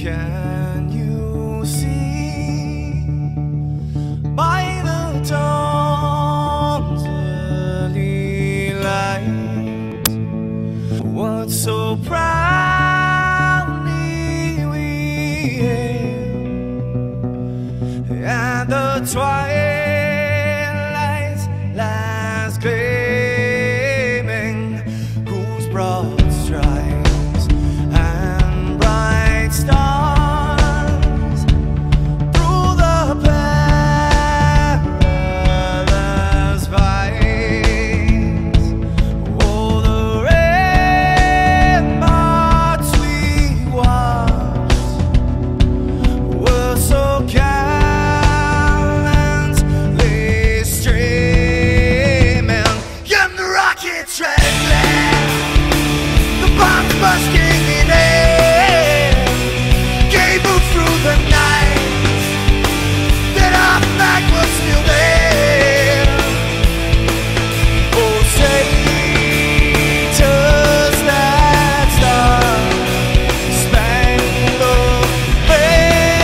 Can you see by the dawn's early light what so proudly we hailed at the twilight's last gleaming, whose broad stripes and bright stars through the perilous fights, oh, the ramparts we watched were so gallantly streaming, and the rockets red glare, the bombs bursting in air, gave out through the night that our flag was still there. Oh, say does that star-spangled banner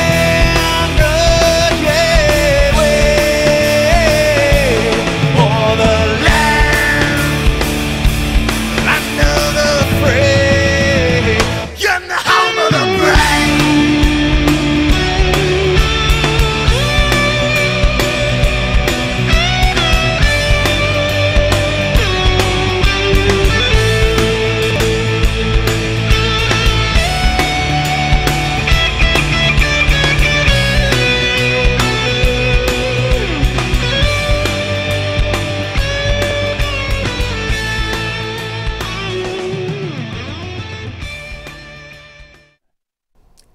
yet wave o'er the land under the fray, and the home of the brave.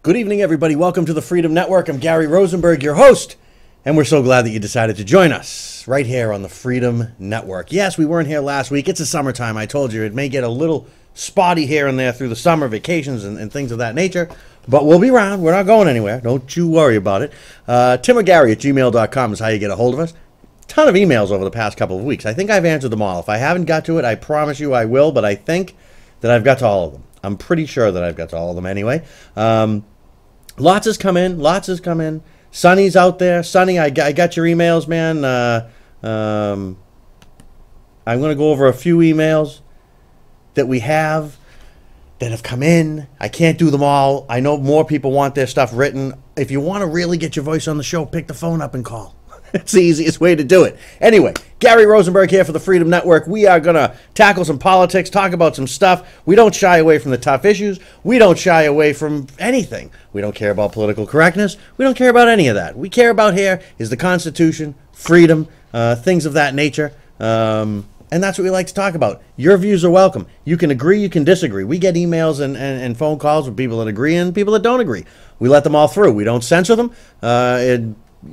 Good evening, everybody. Welcome to the Freedom Network. I'm Gary Rosenberg, your host, and we're so glad that you decided to join us right here on the Freedom Network. Yes, we weren't here last week. It's the summertime. I told you it may get a little spotty here and there through the summer vacations and things of that nature, but we'll be around. We're not going anywhere. Don't you worry about it. timorgary@gmail.com is how you get a hold of us. Ton of emails over the past couple of weeks. I think I've answered them all. If I haven't got to it, I promise you I will, but I think that I've got to all of them. I'm pretty sure that I've got to all of them anyway. Lots has come in. Sonny's out there. Sonny, I got your emails, man. I'm going to go over a few emails that we have that have come in. I can't do them all. I know more people want their stuff written. If you want to really get your voice on the show, pick the phone up and call. It's the easiest way to do it. Anyway, Gary Rosenberg here for the Freedom Network. We are going to tackle some politics, talk about some stuff. We don't shy away from the tough issues. We don't shy away from anything. We don't care about political correctness. We don't care about any of that. We care about here is the Constitution, freedom, things of that nature. And that's what we like to talk about. Your views are welcome. You can agree, you can disagree. We get emails and phone calls with people that agree and people that don't agree. We let them all through. We don't censor them.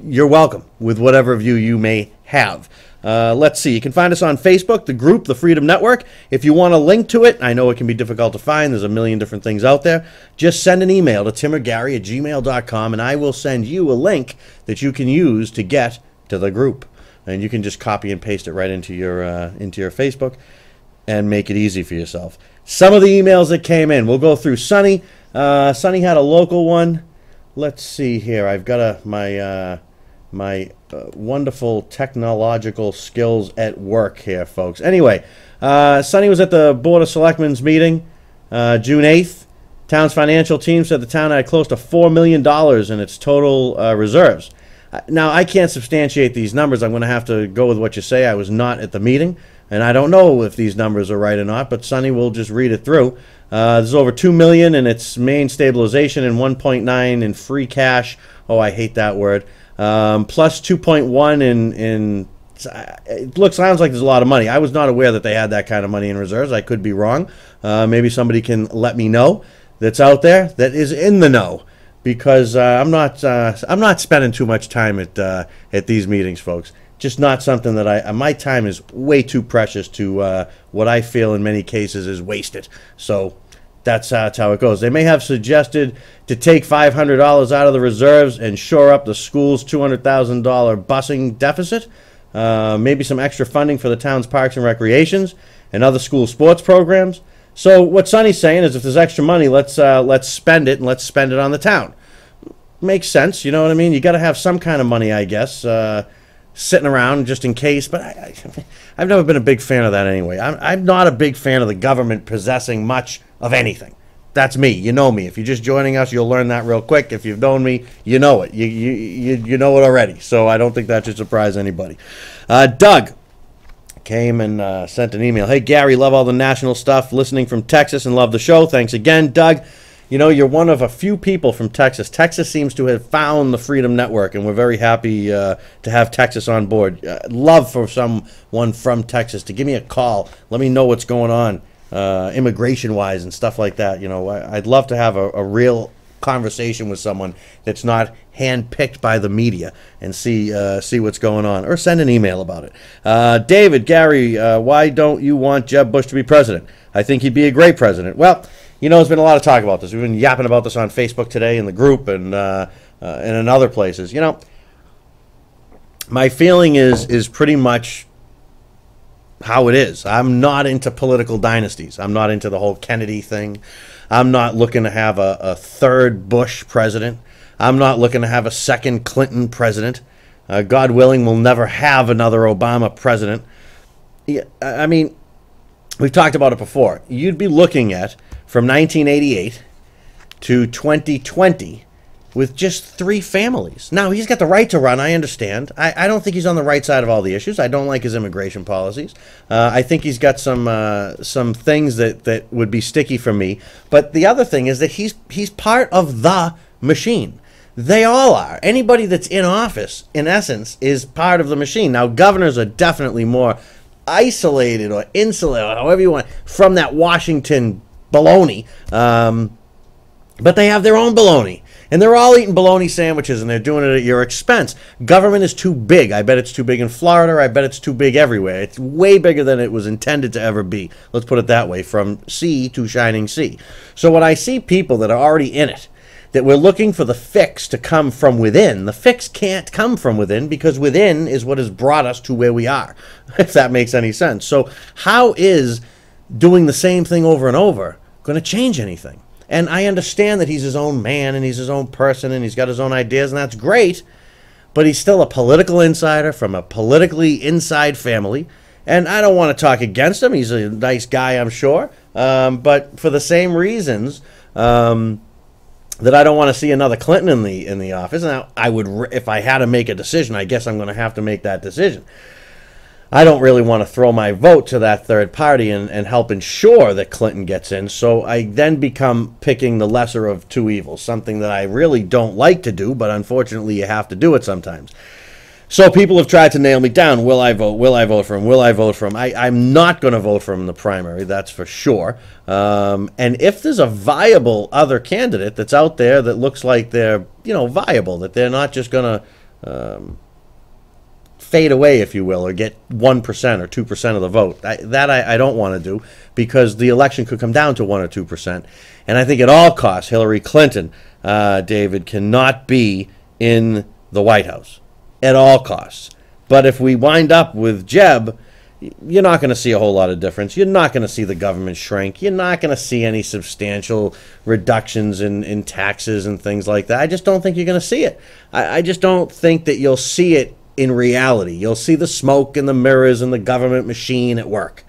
You're welcome with whatever view you may have. Let's see. You can find us on Facebook, the group, the Freedom Network. If you want a link to it, I know it can be difficult to find. There's a million different things out there. Just send an email to timorgary@gmail.com, and I will send you a link that you can use to get to the group. And you can just copy and paste it right into your Facebook and make it easy for yourself. Some of the emails that came in, we'll go through. Sonny had a local one. Let's see here. I've got my wonderful technological skills at work here, folks. Anyway, Sonny was at the Board of Selectmen's meeting June 8th. Town's financial team said the town had close to $4 million in its total reserves. Now, I can't substantiate these numbers. I'm going to have to go with what you say. I was not at the meeting, and I don't know if these numbers are right or not, but Sonny will just read it through. There's over $2 million in its main stabilization and $1.9 in free cash. Oh, I hate that word. Plus $2.1 in it sounds like there's a lot of money. I was not aware that they had that kind of money in reserves. I could be wrong. Maybe somebody can let me know that's out there that is in the know, because I'm not spending too much time at these meetings, folks. Just not something that my time is way too precious to what I feel in many cases is wasted. So that's how it goes. They may have suggested to take $500 out of the reserves and shore up the school's $200,000 busing deficit. Maybe some extra funding for the town's parks and recreations and other school sports programs. So what Sonny's saying is, if there's extra money, let's spend it, and let's spend it on the town. Makes sense, you know what I mean? You got to have some kind of money, I guess, sitting around just in case. But I've never been a big fan of that anyway. I'm not a big fan of the government possessing much of anything. That's me. You know me. If you're just joining us, you'll learn that real quick. If you've known me, you know it. You know it already. So I don't think that should surprise anybody. Doug came and sent an email. Hey, Gary, love all the national stuff. Listening from Texas and love the show. Thanks again, Doug. You know, you're one of a few people from Texas. Texas seems to have found the Freedom Network, and we're very happy to have Texas on board. Love for someone from Texas to give me a call. Let me know what's going on. Immigration-wise and stuff like that. You know, I'd love to have a real conversation with someone that's not handpicked by the media and see what's going on, or send an email about it. David, Gary, why don't you want Jeb Bush to be president? I think he'd be a great president. Well, you know, there's been a lot of talk about this. We've been yapping about this on Facebook today in the group and in other places. You know, my feeling is pretty much how it is. I'm not into political dynasties. I'm not into the whole Kennedy thing. I'm not looking to have a third Bush president. I'm not looking to have a second Clinton president. God willing, we'll never have another Obama president. Yeah, I mean, we've talked about it before. You'd be looking at, from 1988 to 2020, with just 3 families. Now, he's got the right to run, I understand. I don't think he's on the right side of all the issues. I don't like his immigration policies. I think he's got some things that would be sticky for me. But the other thing is that he's part of the machine. They all are. Anybody that's in office, in essence, is part of the machine. Now, governors are definitely more isolated or insulated, or however you want, from that Washington baloney. But they have their own baloney. And they're all eating bologna sandwiches, and they're doing it at your expense. Government is too big. I bet it's too big in Florida. I bet it's too big everywhere. It's way bigger than it was intended to ever be. Let's put it that way, from sea to shining sea. So when I see people that are already in it, that we're looking for the fix to come from within, the fix can't come from within, because within is what has brought us to where we are, if that makes any sense. So how is doing the same thing over and over going to change anything? And I understand that he's his own man and he's his own person and he's got his own ideas, and that's great. But he's still a political insider from a politically inside family. And I don't want to talk against him. He's a nice guy, I'm sure. But for the same reasons that I don't want to see another Clinton in the office. Now, I would, if I had to make a decision, I guess I'm going to have to make that decision. I don't really want to throw my vote to that third party and help ensure that Clinton gets in. So I then become picking the lesser of two evils, something that I really don't like to do, but unfortunately you have to do it sometimes. So people have tried to nail me down. Will I vote? Will I vote for him? Will I vote for him? I'm not going to vote for him in the primary, that's for sure. And if there's a viable other candidate that's out there that looks like they're, viable, that they're not just going to fade away, if you will, or get 1% or 2% of the vote. I don't want to do, because the election could come down to 1 or 2%. And I think at all costs, Hillary Clinton, David, cannot be in the White House. At all costs. But if we wind up with Jeb, you're not going to see a whole lot of difference. You're not going to see the government shrink. You're not going to see any substantial reductions in taxes and things like that. I just don't think you're going to see it. I just don't think that you'll see it in reality. You'll see the smoke and the mirrors and the government machine at work.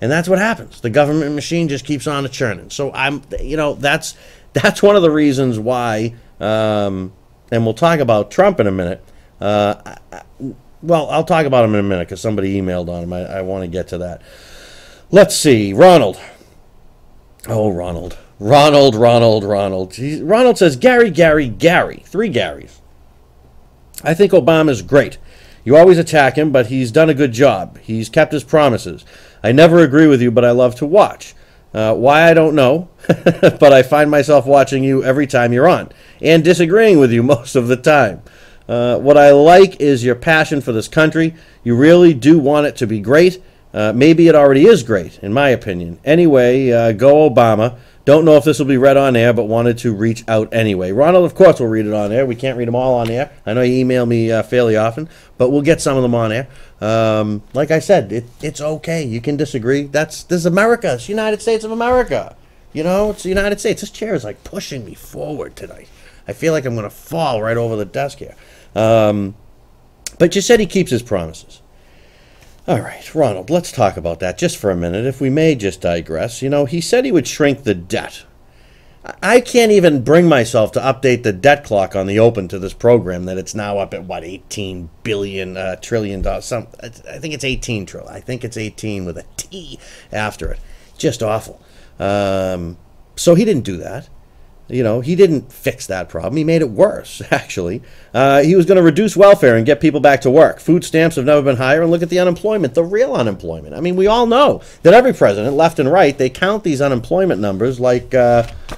And that's what happens. The government machine just keeps on churning. So that's one of the reasons why, and we'll talk about Trump in a minute. I'll talk about him in a minute because somebody emailed on him. I want to get to that. Let's see. Ronald. Oh, Ronald. Ronald. Ronald says, Gary. 3 Garys. I think Obama's great. You always attack him, but he's done a good job. He's kept his promises. I never agree with you, but I love to watch. Why, I don't know, but I find myself watching you every time you're on, and disagreeing with you most of the time. What I like is your passion for this country. You really do want it to be great. Maybe it already is great, in my opinion. Anyway, go Obama. Don't know if this will be read on air, but wanted to reach out anyway. Ronald, of course, will read it on air. We can't read them all on air. I know you email me fairly often, but we'll get some of them on air. Like I said, it's okay. You can disagree. This is America. It's the United States of America. You know, it's the United States. This chair is like pushing me forward tonight. I feel like I'm going to fall right over the desk here. But you said he keeps his promises. All right, Ronald, let's talk about that just for a minute, if we may just digress. You know, he said he would shrink the debt. I can't even bring myself to update the debt clock on the open to this program that it's now up at, what, 18 billion, trillion dollars. I think it's 18 trillion. I think it's 18 with a T after it. Just awful. So he didn't do that. You know, he didn't fix that problem. He made it worse, actually. He was going to reduce welfare and get people back to work. Food stamps have never been higher, and look at the unemployment, the real unemployment. I mean, we all know that every president, left and right, they count these unemployment numbers like, you got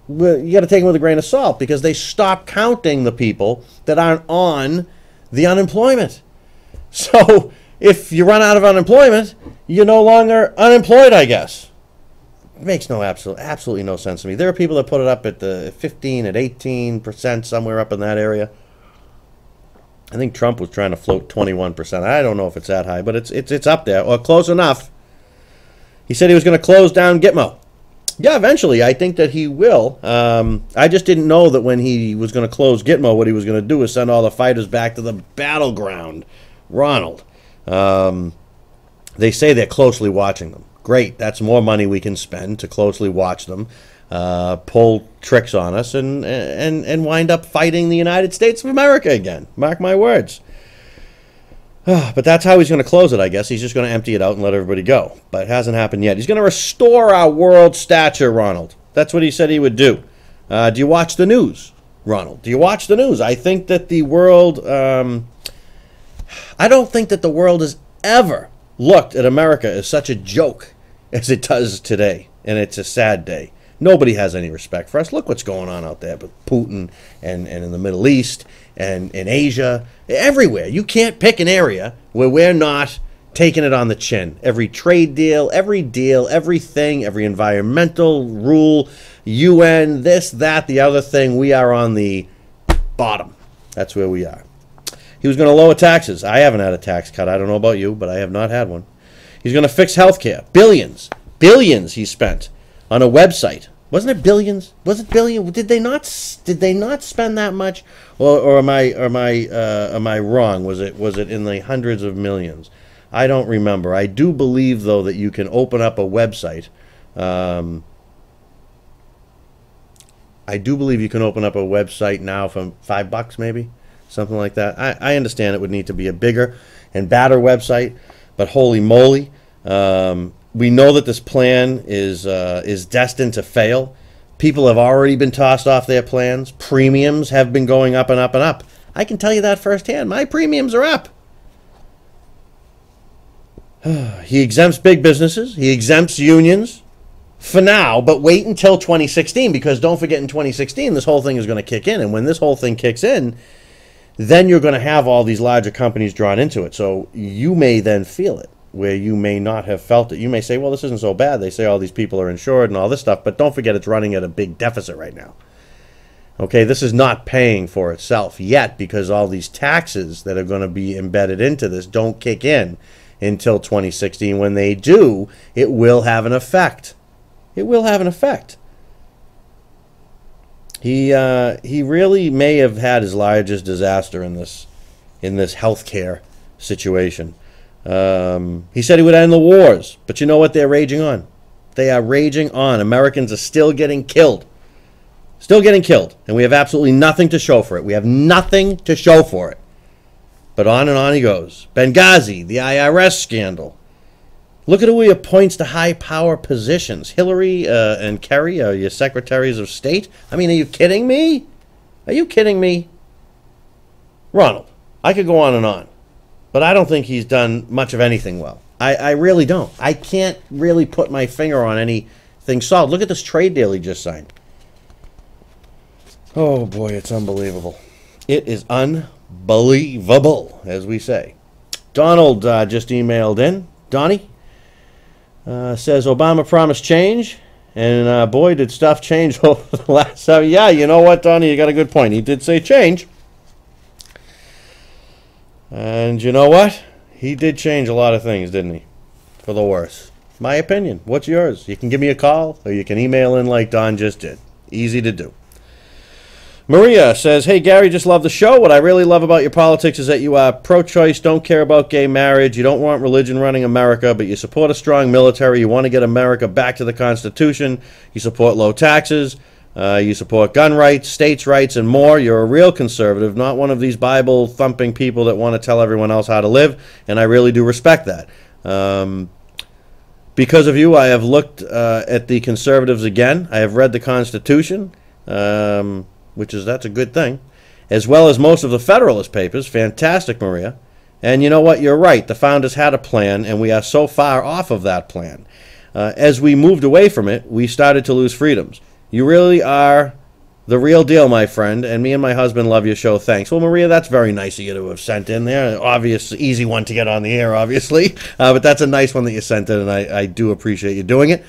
to take them with a grain of salt, because they stop counting the people that aren't on the unemployment. So if you run out of unemployment, you're no longer unemployed, I guess. It makes absolutely no sense to me. There are people that put it up at the 15, at 18%, somewhere up in that area. I think Trump was trying to float 21%. I don't know if it's that high, but it's up there, or close enough. He said he was going to close down Gitmo. Yeah, eventually. I think that he will. I just didn't know that when he was going to close Gitmo, what he was going to do is send all the fighters back to the battleground. Ronald. They say they're closely watching them. Great, that's more money we can spend to closely watch them, pull tricks on us, and wind up fighting the United States of America again. Mark my words. But that's how he's going to close it, I guess. He's just going to empty it out and let everybody go. But it hasn't happened yet. He's going to restore our world stature, Ronald. That's what he said he would do. Do you watch the news, Ronald? Do you watch the news? I think that the world... I don't think that the world has ever looked at America as such a joke as it does today, and it's a sad day. Nobody has any respect for us. Look what's going on out there with Putin and in the Middle East and in Asia, everywhere. You can't pick an area where we're not taking it on the chin. Every trade deal, everything, every environmental rule, UN, this, that, the other thing, we are on the bottom. That's where we are. He was going to lower taxes. I haven't had a tax cut. I don't know about you, but I have not had one. He's going to fix health care. Billions he spent on a website. Wasn't it billions? Was it billion? Did they not spend that much? Or am I wrong? Was it in the hundreds of millions? I don't remember. I do believe though that you can open up a website. I do believe you can open up a website now for $5 maybe. Something like that. I understand it would need to be a bigger and badder website, but holy moly, we know that this plan is destined to fail. People have already been tossed off their plans. Premiums have been going up and up and up. I can tell you that firsthand. My premiums are up. He exempts big businesses. He exempts unions for now, but wait until 2016, because don't forget in 2016 this whole thing is going to kick in, and when this whole thing kicks in, then you're going to have all these larger companies drawn into it. So you may then feel it where you may not have felt it. You may say, well, this isn't so bad. They say all these people are insured and all this stuff, but don't forget it's running at a big deficit right now. Okay, this is not paying for itself yet because all these taxes that are going to be embedded into this don't kick in until 2016. When they do, it will have an effect. It will have an effect. He really may have had his largest disaster in this healthcare situation. He said he would end the wars, but you know what they're raging on? They are raging on. Americans are still getting killed. Still getting killed, and we have absolutely nothing to show for it. We have nothing to show for it. But on and on he goes. Benghazi, the IRS scandal. Look at who he appoints to high power positions. Hillary and Kerry are your secretaries of state. I mean, are you kidding me? Are you kidding me? Ronald, I could go on and on, but I don't think he's done much of anything well. I really don't. I can't really put my finger on anything solid. Look at this trade deal he just signed. Oh boy, it's unbelievable. It is unbelievable, as we say. Donald just emailed in. Donnie says Obama promised change, and boy, did stuff change over the last 7 years. Yeah, you know what, Donnie? You got a good point. He did say change. And you know what? He did change a lot of things, didn't he? For the worse. My opinion. What's yours? You can give me a call, or you can email in like Don just did. Easy to do. Maria says, hey, Gary, just love the show. What I really love about your politics is that you are pro-choice, don't care about gay marriage, you don't want religion running America, but you support a strong military, you want to get America back to the Constitution, you support low taxes, you support gun rights, states' rights, and more. You're a real conservative, not one of these Bible-thumping people that want to tell everyone else how to live, and I really do respect that. Because of you, I have looked at the conservatives again. I have read the Constitution, that's a good thing, as well as most of the Federalist Papers. Fantastic, Maria. And you know what? You're right. The founders had a plan, and we are so far off of that plan. As we moved away from it, we started to lose freedoms. You really are the real deal, my friend, and me and my husband love your show. Thanks. Well, Maria, that's very nice of you to have sent in there. Obvious, easy one to get on the air, obviously, but that's a nice one that you sent in, and I do appreciate you doing it.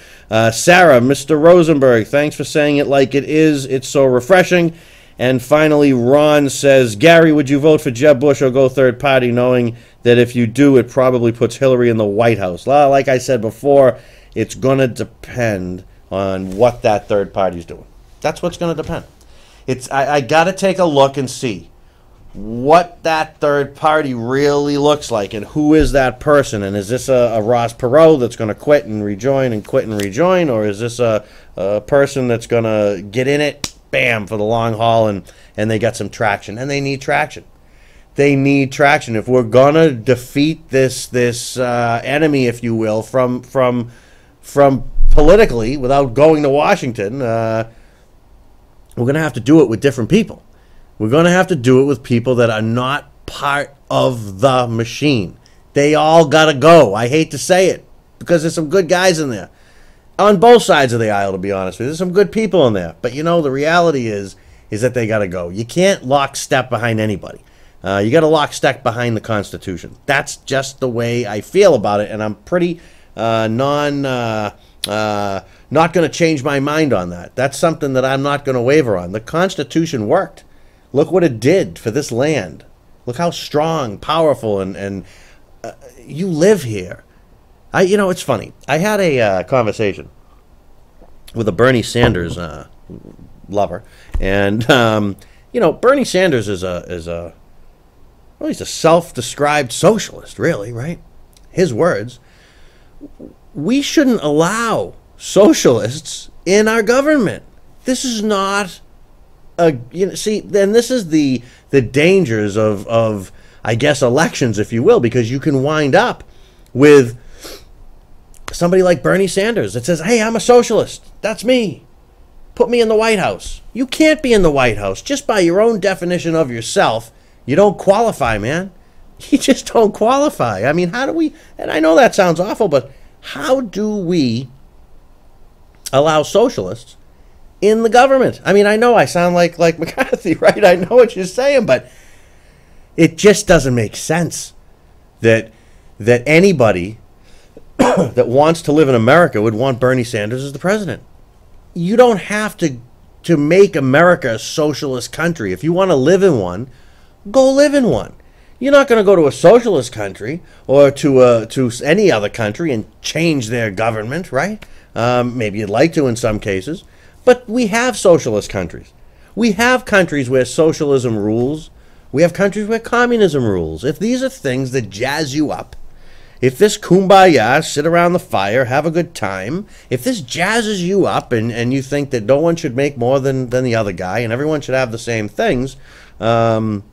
Sarah, Mr. Rosenberg, thanks for saying it like it is. It's so refreshing. And finally, Ron says, Gary, would you vote for Jeb Bush or go third party, knowing that if you do, it probably puts Hillary in the White House? Well, like I said before, it's going to depend on what that third party's doing. That's what's going to depend. I got to take a look and see what that third party really looks like, and who is that person, and is this a Ross Perot that's going to quit and rejoin, or is this a person that's going to get in it, bam, for the long haul, and they got some traction, and they need traction. They need traction. If we're going to defeat this enemy, if you will, from politically, without going to Washington, we're going to have to do it with different people. We're going to have to do it with people that are not part of the machine. They all got to go. I hate to say it, because there's some good guys in there. On both sides of the aisle, to be honest with you. There's some good people in there. But, the reality is that they got to go. You can't lock step behind anybody. You got to lock step behind the Constitution. That's just the way I feel about it, and I'm pretty not going to change my mind on that. That's something that I'm not going to waver on. The Constitution worked. Look what it did for this land. Look how strong, powerful, and you live here. It's funny. I had a conversation with a Bernie Sanders lover, and Bernie Sanders is he's a self-described socialist, really, right? His words. We shouldn't allow socialists in our government. This is not then this is the dangers of I guess elections, if you will, because you can wind up with somebody like Bernie Sanders that says, hey, I'm a socialist. That's me. Put me in the White House. You can't be in the White House. Just by your own definition of yourself, you don't qualify, man. You just don't qualify. I mean, how do we, and I know that sounds awful, but how do we allow socialists in the government? I mean, I know I sound like McCarthy, right? I know what you're saying, but it just doesn't make sense that anybody that wants to live in America would want Bernie Sanders as the president. You don't have to make America a socialist country. If you want to live in one, go live in one. You're not going to go to a socialist country or to any other country and change their government, right? Maybe you'd like to in some cases. But we have socialist countries. We have countries where socialism rules. We have countries where communism rules. If these are things that jazz you up, if this kumbaya, sit around the fire, have a good time, if this jazzes you up and you think that no one should make more than the other guy and everyone should have the same things, well,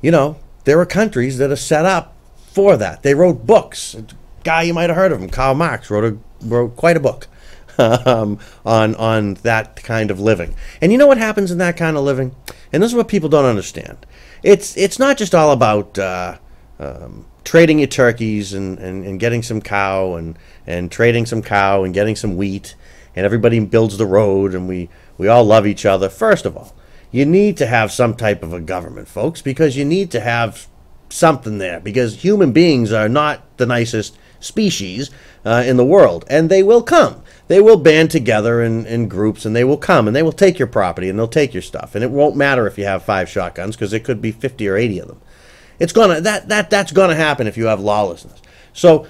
there are countries that are set up for that. They wrote books. A guy, you might have heard of him, Karl Marx, wrote quite a book on that kind of living. And you know what happens in that kind of living? And this is what people don't understand. It's not just all about trading your turkeys and getting some cow and trading some cow and getting some wheat, and everybody builds the road and we all love each other. First of all, you need to have some type of a government, folks, because you need to have something there, because human beings are not the nicest species in the world, and they will come. They will band together in groups, and they will come, and they will take your property, and they'll take your stuff, and it won't matter if you have 5 shotguns, because it could be 50 or 80 of them. It's gonna that's gonna happen if you have lawlessness. So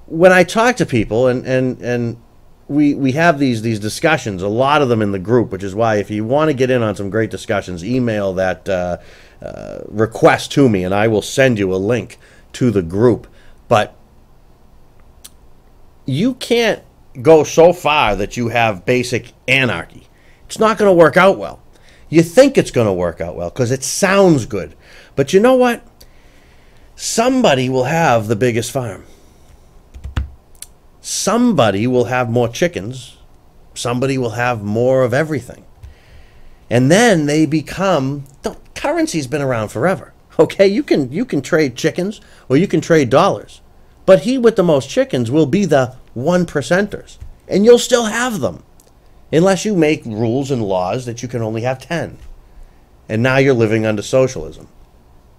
when I talk to people, and we have these discussions, a lot of them in the group, which is why if you want to get in on some great discussions, email that request to me, and I will send you a link to the group. But you can't go so far that you have basic anarchy. It's not going to work out well. You think it's going to work out well because it sounds good. But you know what? Somebody will have the biggest farm. Somebody will have more chickens. Somebody will have more of everything. And then they become, the currency's been around forever. Okay, you can trade chickens or you can trade dollars. But he with the most chickens will be the 1%ers. And you'll still have them. Unless you make rules and laws that you can only have 10. And now you're living under socialism.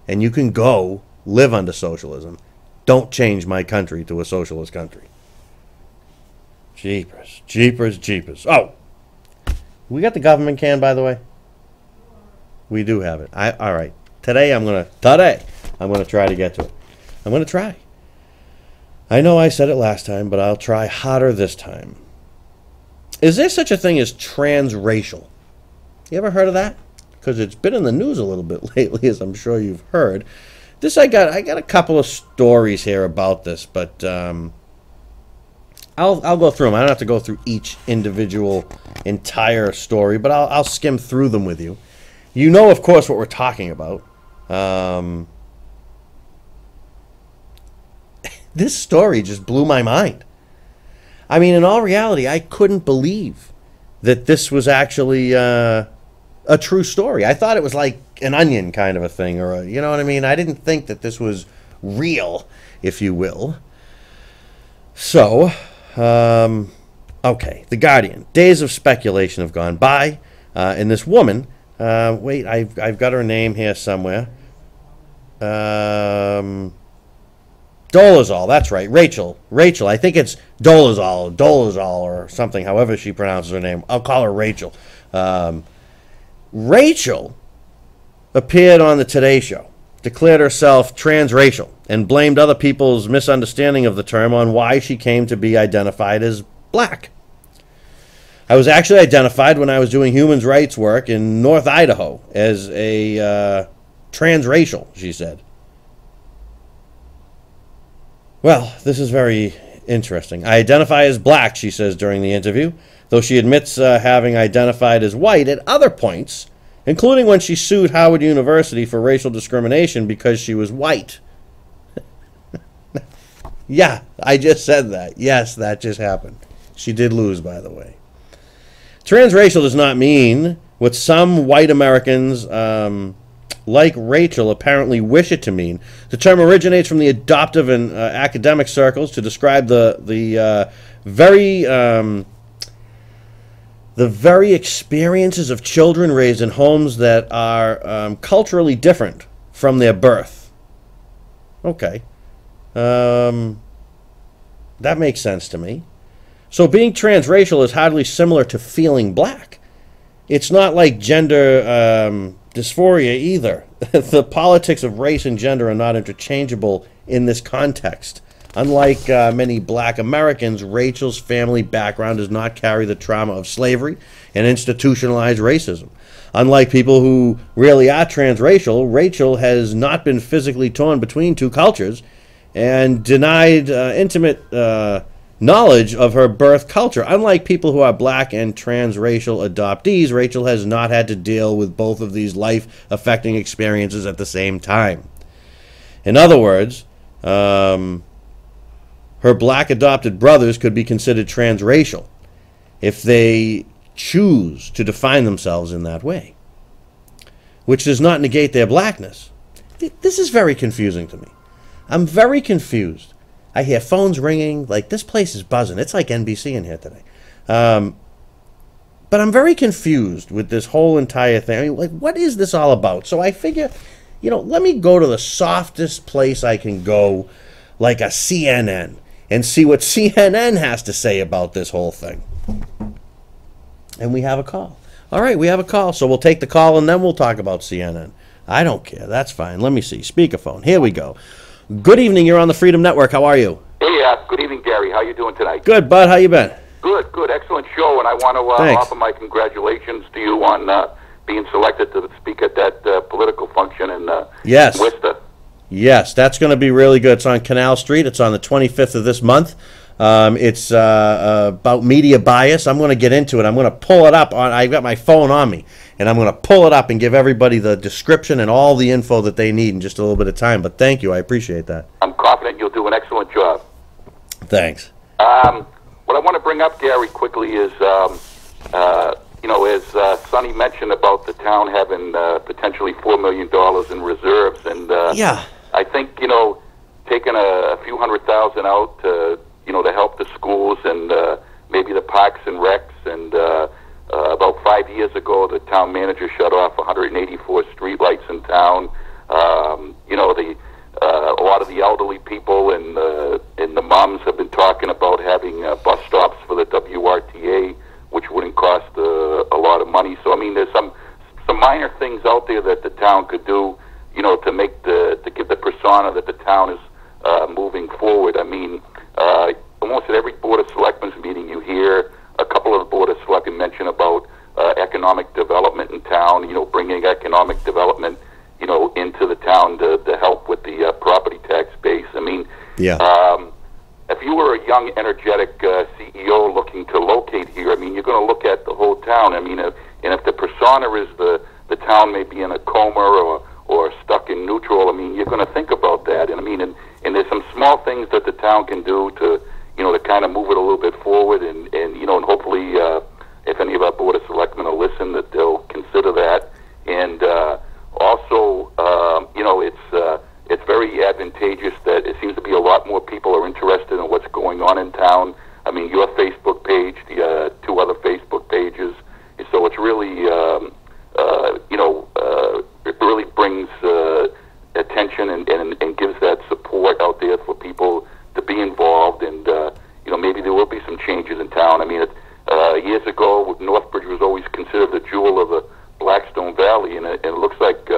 And you can go live under socialism. Don't change my country to a socialist country. Jeepers, jeepers, jeepers. Oh, we got the government can, by the way. We do have it. All right. Today I'm gonna try to get to it. I'm gonna try. I know I said it last time, but I'll try harder this time. Is there such a thing as transracial? You ever heard of that? Because it's been in the news a little bit lately, as I'm sure you've heard. I got a couple of stories here about this, but I'll go through them. I don't have to go through each individual entire story, but I'll skim through them with you. You know, of course, what we're talking about. This story just blew my mind. I mean, in all reality, I couldn't believe that this was actually a true story. I thought it was like an Onion kind of a thing, or you know what I mean? I didn't think that this was real, if you will. So, okay, The Guardian. Days of speculation have gone by, and this woman, wait, I've got her name here somewhere. Dolezal, that's right, Rachel, I think it's Dolezal or something, however she pronounces her name. I'll call her Rachel. Rachel appeared on the Today Show, declared herself transracial, and blamed other people's misunderstanding of the term on why she came to be identified as black. I was actually identified when I was doing human rights work in North Idaho as a transracial, she said. Well, this is very interesting. I identify as black, she says during the interview, though she admits having identified as white at other points, including when she sued Howard University for racial discrimination because she was white. Yeah, I just said that. Yes, that just happened. She did lose, by the way. Transracial does not mean what some white Americans like Rachel apparently wish it to mean. The term originates from the adoptive and academic circles to describe the very experiences of children raised in homes that are culturally different from their birth. Okay. That makes sense to me. So being transracial is hardly similar to feeling black. It's not like gender dysphoria either. The politics of race and gender are not interchangeable in this context. Unlike many black Americans, Rachel's family background does not carry the trauma of slavery and institutionalized racism. Unlike people who really are transracial, Rachel has not been physically torn between two cultures and denied intimate knowledge of her birth culture. Unlike people who are black and transracial adoptees, Rachel has not had to deal with both of these life-affecting experiences at the same time. In other words, her black adopted brothers could be considered transracial if they choose to define themselves in that way, which does not negate their blackness. This is very confusing to me. I'm very confused. I hear phones ringing, like this place is buzzing. It's like NBC in here today. But I'm very confused with this whole entire thing. I mean, like, what is this all about? So I figure, let me go to the softest place I can go, like a CNN, and see what CNN has to say about this whole thing. And we have a call. All right, we have a call, so we'll take the call and then we'll talk about CNN. I don't care. That's fine. Let me see. Speakerphone. Here we go. Good evening. You're on the Freedom Network. How are you? Hey, good evening, Gary. How you doing tonight? Good, bud. How you been? Good. Excellent show, and I want to offer my congratulations to you on being selected to speak at that political function in Worcester. Yes, that's going to be really good. It's on Canal Street. It's on the 25th of this month. It's about media bias. I'm going to get into it. I'm going to pull it up. I've got my phone on me, and I'm going to pull it up and give everybody the description and all the info that they need in just a little bit of time. But thank you. I appreciate that. I'm confident you'll do an excellent job. Thanks. What I want to bring up, Gary, quickly is, as Sonny mentioned about the town having potentially $4 million in reserves, and I think, taking a few $100,000 out to help the schools and maybe the parks and recs, and about 5 years ago, the town manager shut off 184 streetlights in town. A lot of the elderly people and the moms have been talking about having bus stops for the WRTA, which wouldn't cost a lot of money. So, I mean, there's some minor things out there that the town could do, to make to give the persona that the town is moving forward. I mean, almost at every Board of Selectmen's meeting you hear a couple of the Board of Selectmen mention about economic development in town, bringing economic development, into the town to help with the property tax base. I mean, if you were a young, energetic CEO looking to locate here, I mean, you're going to look at the whole town. I mean, and if the persona is the town may be in a coma or stuck in neutral, I mean, you're going to think about that. And I mean, and there's some small things that the town can do to kind of move it a little bit forward, and hopefully, if any of our Board of Selectmen will listen, that they'll consider that. And also, it's very advantageous that it seems to be a lot more people are interested in what's going on in town. I mean, your Facebook page, the two other Facebook pages. So it's really, it really brings attention and gives that support out there for people to be involved. And, maybe there will be some changes in town. I mean, years ago, Northbridge was always considered the jewel of the Blackstone Valley, and it looks like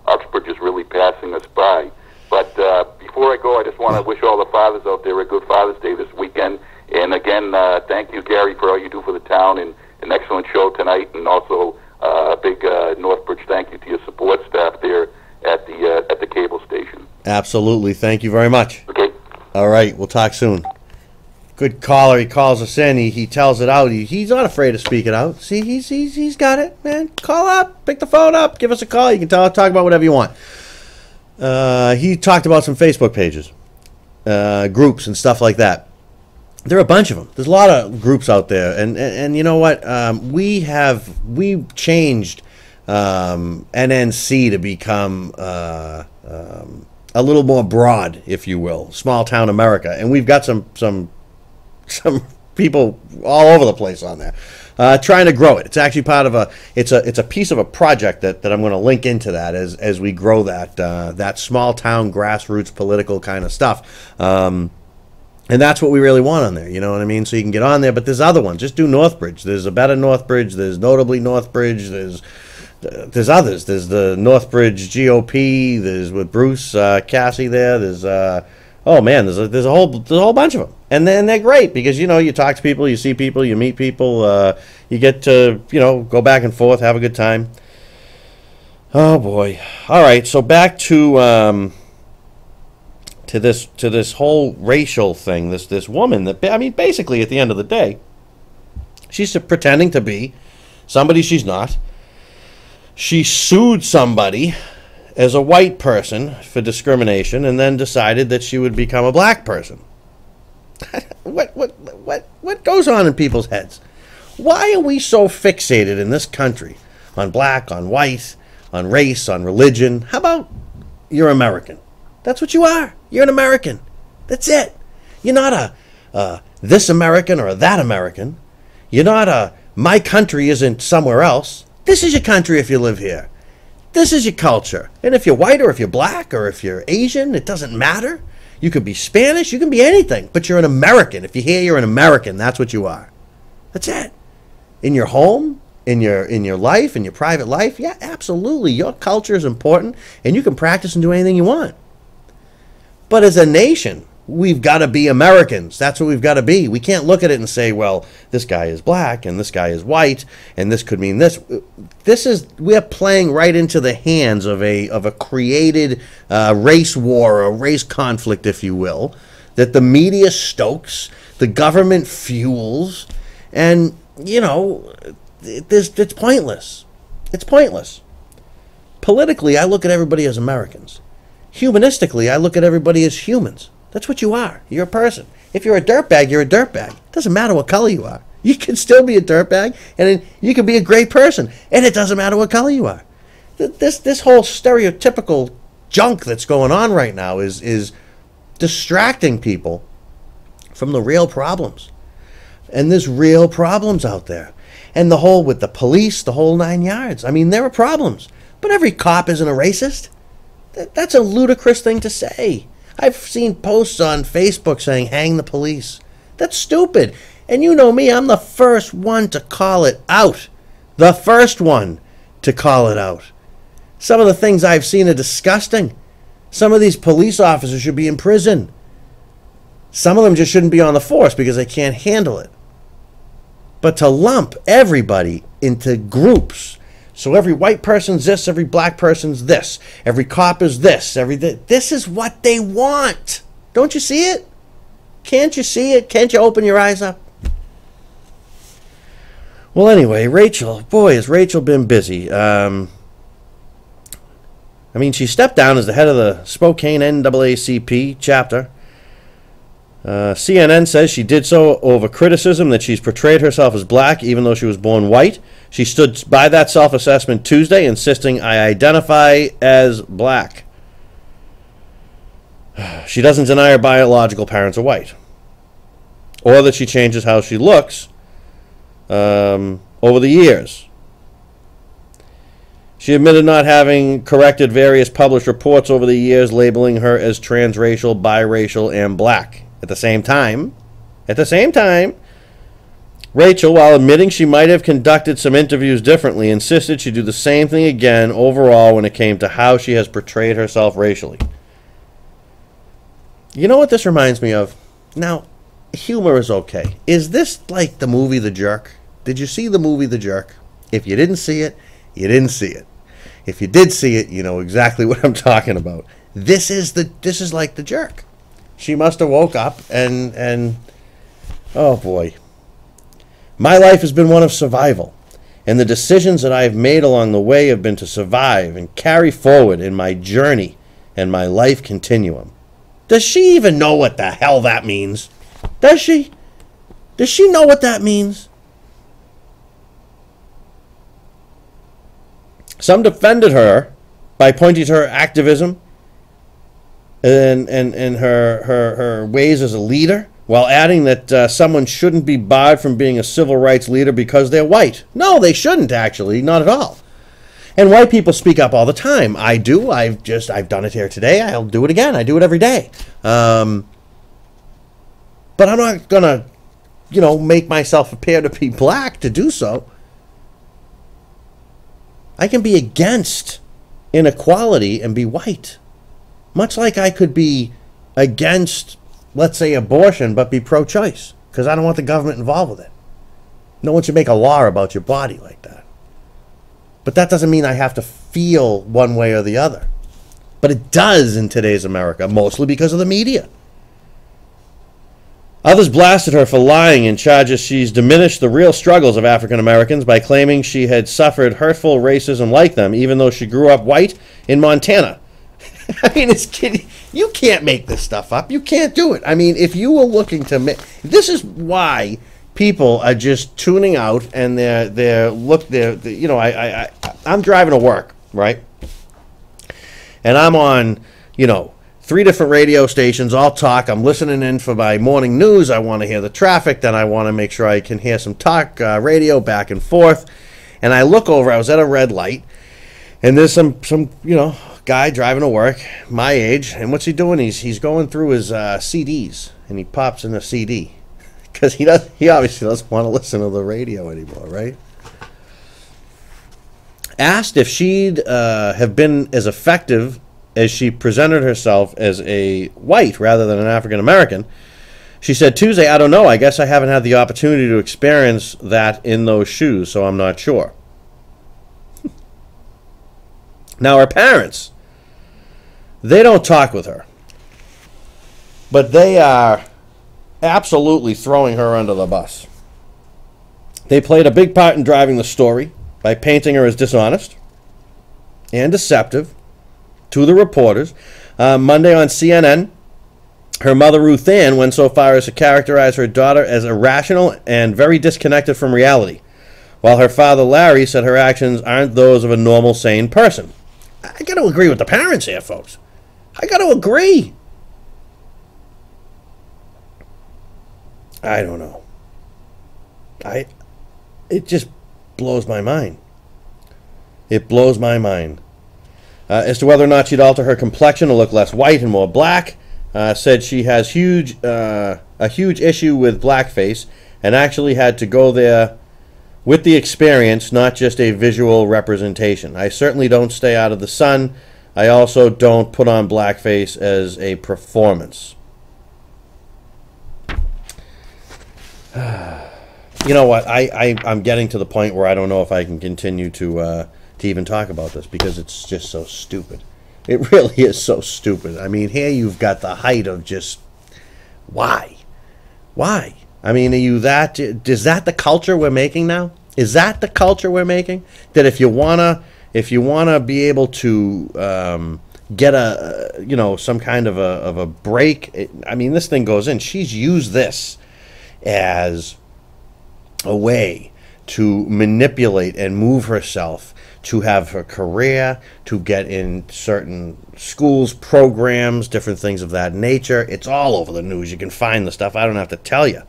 Uxbridge is really passing us by. But before I go, I just want to wish all the fathers out there a good Father's Day this weekend. And again, thank you, Gary, for all you do for the town, and an excellent show tonight. And also a big Northbridge thank you to your support staff there at the cable station. Absolutely. Thank you very much. Okay. All right. We'll talk soon. Good caller. He calls us in. He tells it out. He's not afraid to speak it out. See, he's got it, man. Call up. Pick the phone up. Give us a call. You can talk about whatever you want. He talked about some Facebook pages, groups and stuff like that. There are a bunch of them. There's a lot of groups out there, and you know what? We've changed NNC to become a little more broad, if you will, small town America, and we've got some people all over the place on there trying to grow it. It's actually part of it's a piece of a project that I'm going to link into that as we grow that small town grassroots political kind of stuff. And that's what we really want on there, you know what I mean? So you can get on there, but there's other ones. Just do Northbridge. There's a better Northbridge. There's notably Northbridge. There's others. There's the Northbridge GOP. There's with Bruce Cassie there. There's there's a whole bunch of them, and then they're great because you talk to people, you see people, you meet people, you get to go back and forth, have a good time. Oh boy! All right, so back to this whole racial thing. This woman that basically at the end of the day, she's pretending to be somebody she's not. She sued somebody as a white person for discrimination, and then decided that she would become a black person. What goes on in people's heads? Why are we so fixated in this country on black, on white, on race, on religion? How about you're American? That's what you are. You're an American. That's it. You're not a this American or a that American. You're not a my country isn't somewhere else. This is your country if you live here. This is your culture. And if you're white or if you're black or if you're Asian, it doesn't matter. You could be Spanish, you can be anything, but you're an American. If you're here, you're an American. That's what you are. That's it. In your home, in your life, in your private life, yeah, absolutely. Your culture is important, and you can practice and do anything you want. But as a nation, we've got to be Americans. That's what we've got to be. We can't look at it and say, well, this guy is black and this guy is white and this could mean this. We're playing right into the hands of a created race war or race conflict, if you will, that the media stokes, the government fuels, and, you know, it's pointless. It's pointless. Politically, I look at everybody as Americans. Humanistically, I look at everybody as humans. That's what you are. You're a person. If you're a dirtbag, you're a dirtbag. It doesn't matter what color you are. You can still be a dirtbag, and you can be a great person, and it doesn't matter what color you are. This whole stereotypical junk that's going on right now is distracting people from the real problems. And there's real problems out there. And the whole with the police, the whole 9 yards. I mean, there are problems. But every cop isn't a racist. That's a ludicrous thing to say. I've seen posts on Facebook saying, hang the police. That's stupid. And you know me, I'm the first one to call it out. The first one to call it out. Some of the things I've seen are disgusting. Some of these police officers should be in prison. Some of them just shouldn't be on the force because they can't handle it. But to lump everybody into groups, so every white person's this, every black person's this, every cop is this, this is what they want. Don't you see it? Can't you see it? Can't you open your eyes up? Well, anyway, Rachel, boy, has Rachel been busy. I mean, she stepped down as the head of the Spokane NAACP chapter. CNN says she did so over criticism that she's portrayed herself as black even though she was born white. She stood by that self-assessment Tuesday, insisting, I identify as black. She doesn't deny her biological parents are white, or that she changes how she looks over the years. She admitted not having corrected various published reports over the years labeling her as transracial, biracial, and black. At the same time, Rachel, while admitting she might have conducted some interviews differently, insisted she'd do the same thing again overall when it came to how she has portrayed herself racially. You know what this reminds me of? Now, humor is okay. Is this like the movie The Jerk? Did you see the movie The Jerk? If you didn't see it, you didn't see it. If you did see it, you know exactly what I'm talking about. This is like The Jerk. She must have woke up and oh boy. My life has been one of survival, and the decisions that I have made along the way have been to survive and carry forward in my journey and my life continuum. Does she even know what the hell that means? Does she? Does she know what that means? Some defended her by pointing to her activism and her ways as a leader, while adding that someone shouldn't be barred from being a civil rights leader because they're white. No, they shouldn't, actually, not at all. And white people speak up all the time. I do. I've done it here today. I'll do it again. I do it every day. But I'm not gonna, make myself appear to be black to do so. I can be against inequality and be white. Much like I could be against, let's say, abortion, but be pro-choice, because I don't want the government involved with it. No one should make a law about your body like that. But that doesn't mean I have to feel one way or the other. But it does in today's America, mostly because of the media. Others blasted her for lying and charges she's diminished the real struggles of African Americans by claiming she had suffered hurtful racism like them, even though she grew up white in Montana. I mean, you can't make this stuff up. You can't do it. I mean, if you were looking to make... This is why people are just tuning out, and I'm driving to work, right? And I'm on, 3 different radio stations, all talk. I'm listening in for my morning news. I want to hear the traffic. Then I want to make sure I can hear some talk radio back and forth. And I look over. I was at a red light. And there's some guy driving to work, my age, and what's he doing? He's going through his CDs, and he pops in a CD because he obviously doesn't want to listen to the radio anymore, right? Asked if she'd have been as effective as she presented herself as a white rather than an African American, she said Tuesday, "I don't know. I guess I haven't had the opportunity to experience that in those shoes, so I'm not sure." Now, her parents, they don't talk with her, but they are absolutely throwing her under the bus. They played a big part in driving the story by painting her as dishonest and deceptive to the reporters. Monday on CNN, her mother, Ruth Ann, went so far as to characterize her daughter as irrational and very disconnected from reality, while her father, Larry, said her actions aren't those of a normal, sane person. I got to agree with the parents here, folks. I got to agree. I don't know. It just blows my mind. It blows my mind. As to whether or not she'd alter her complexion to look less white and more black, said she has a huge issue with blackface and actually had to go there with the experience, not just a visual representation. I certainly don't stay out of the sun. I also don't put on blackface as a performance. You know what? I'm getting to the point where I don't know if I can continue to even talk about this because it's just so stupid. It really is so stupid. I mean, here you've got the height of just why? Why? I mean, is that the culture we're making now? Is that the culture we're making? That if you wanna be able to get some kind of a break, I mean, this thing goes in. She's used this as a way to manipulate and move herself, to have her career, to get in certain schools, programs, different things of that nature. It's all over the news. You can find the stuff. I don't have to tell you.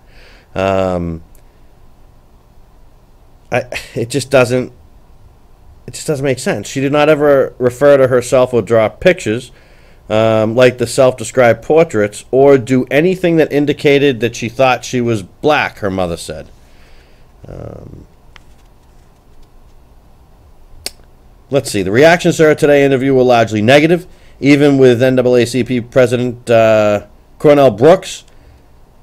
It just doesn't make sense. She did not ever refer to herself or draw pictures like the self-described portraits or do anything that indicated that she thought she was black, her mother said. Let's see. The reactions to her Today interview were largely negative, even with NAACP President Cornell Brooks,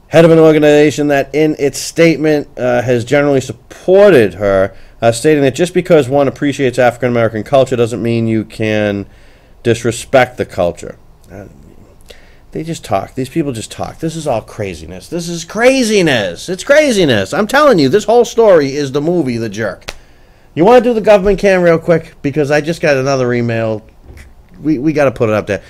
head of an organization that in its statement has generally supported her, stating that just because one appreciates African American culture doesn't mean you can disrespect the culture. They just talk. These people just talk. This is all craziness. This is craziness. It's craziness. I'm telling you, this whole story is the movie The Jerk. You want to do the government can real quick? Because I just got another email. We got to put it up there.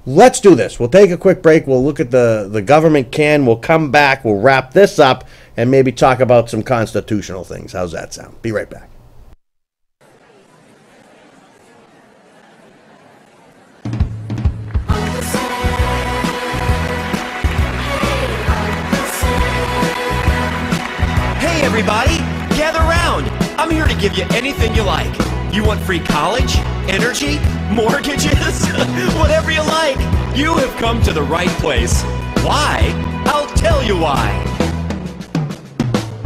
Let's do this. We'll take a quick break. We'll look at the government can. We'll come back. We'll wrap this up and maybe talk about some constitutional things. How's that sound? Be right back. Hey everybody, gather round. I'm here to give you anything you like. You want free college, energy, mortgages, whatever you like. You have come to the right place. Why? I'll tell you why.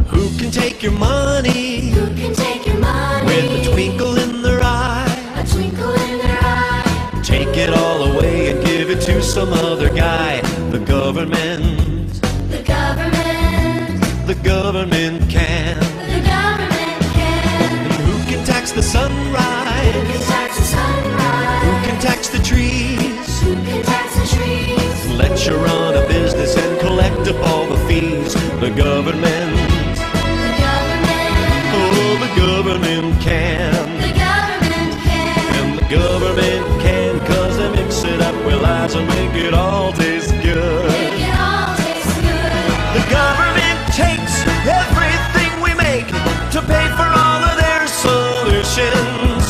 Who can take your money? Who can take your money? With a twinkle in their eye. A twinkle in their eye. Take it all away and give it to some other guy. The government. The government. The government can. The government can. Who can tax the sunrise? Who can tax the sunrise? Who can tax the trees? Who can tax the trees? Let you run a business and collect up all the fees. The government. The government. Oh, the government can. The government can. And the government can, 'cause they mix it up with lies and make it all taste good. Make it all taste good. The government takes everything we make to pay for all of their solutions.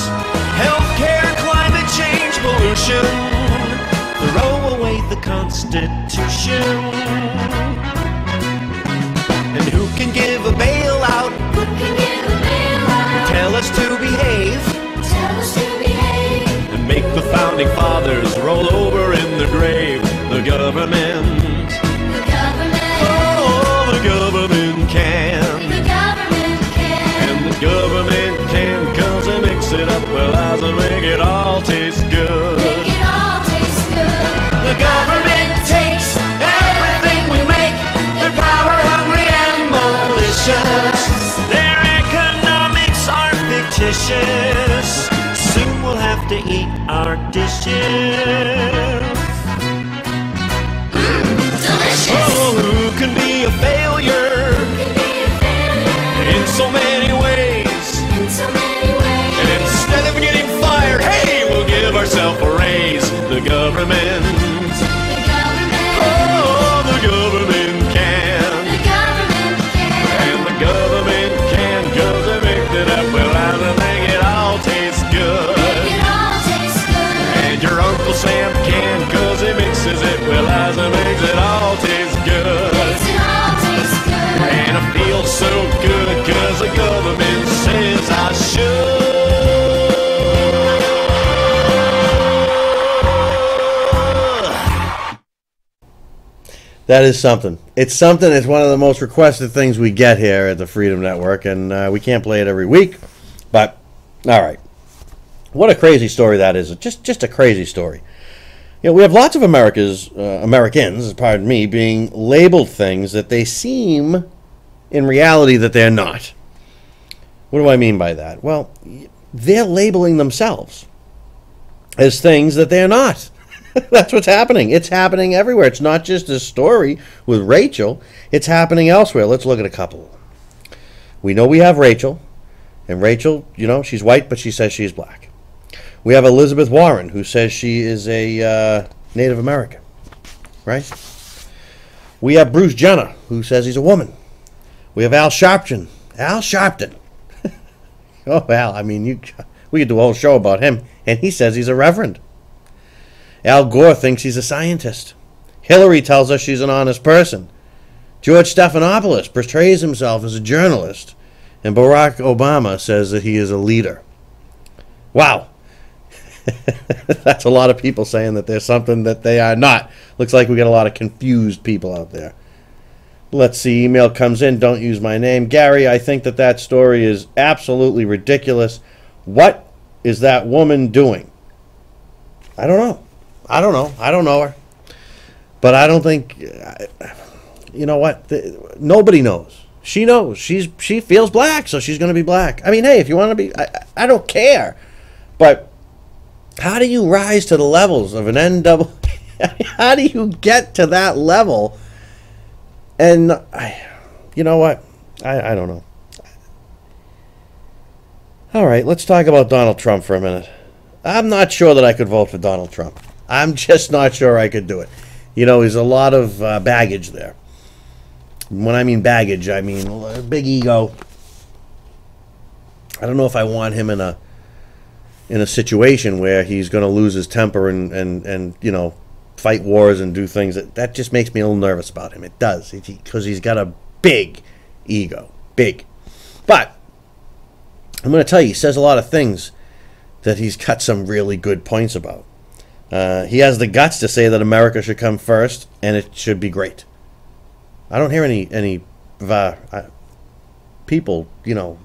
Healthcare, climate change, pollution. Throw away the Constitution. And who can give a bailout? Who can give a bailout? Tell us to behave. Tell us to behave. delicious. Soon we'll have to eat our dishes. Oh, who can be a failure in so many ways? And instead of getting fired, hey, we'll give ourselves a raise. The government, oh, the government can. And the government can, 'cause they mix it up well and they make it all taste good. And your Uncle Sam can, 'cause he mixes it well as it makes it all taste good. And I feel so good, 'cause the government says I should. That is something. It's something. It's one of the most requested things we get here at the Freedom Network, and we can't play it every week. But all right, what a crazy story that is! Just a crazy story. You know, we have lots of Americans, pardon me, being labeled things that they seem, in reality, that they're not. What do I mean by that? Well, they're labeling themselves as things that they're not. That's what's happening. It's happening everywhere. It's not just this story with Rachel. It's happening elsewhere. Let's look at a couple. We know we have Rachel. And Rachel, you know, she's white, but she says she's black. We have Elizabeth Warren, who says she is a Native American. Right? We have Bruce Jenner, who says he's a woman. We have Al Sharpton. Al Sharpton. Oh, Al, I mean, we could do a whole show about him. And he says he's a reverend. Al Gore thinks he's a scientist. Hillary tells us she's an honest person. George Stephanopoulos portrays himself as a journalist. And Barack Obama says that he is a leader. Wow. That's a lot of people saying that there's something that they are not. Looks like we got a lot of confused people out there. Let's see. Email comes in. Don't use my name. Gary, I think that story is absolutely ridiculous. What is that woman doing? I don't know. I don't know her. But I don't think, you know what? Nobody knows. She knows. She feels black, so she's going to be black. I mean, hey, if you want to be, I don't care. But how do you rise to the levels of an NAA? How do you get to that level? And, you know what? I don't know. All right, let's talk about Donald Trump for a minute. I'm not sure that I could vote for Donald Trump. I'm just not sure I could do it. You know, there's a lot of baggage there. When I mean baggage, I mean a big ego. I don't know if I want him in a situation where he's going to lose his temper and you know, fight wars and do things. That just makes me a little nervous about him. It does, because he's got a big ego. Big. But I'm going to tell you, he says a lot of things that he's got some really good points about. He has the guts to say that America should come first and it should be great. I don't hear any people, you know,